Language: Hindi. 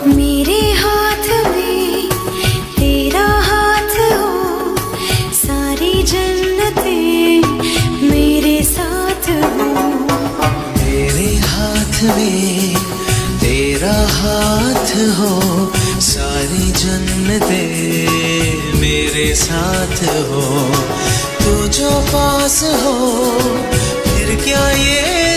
मेरे हाथ में तेरा हाथ हो, सारी जन्नतें मेरे साथ हो। मेरे हाथ में तेरा हाथ हो, सारी जन्नतें मेरे साथ हो। तू जो पास हो फिर क्या ये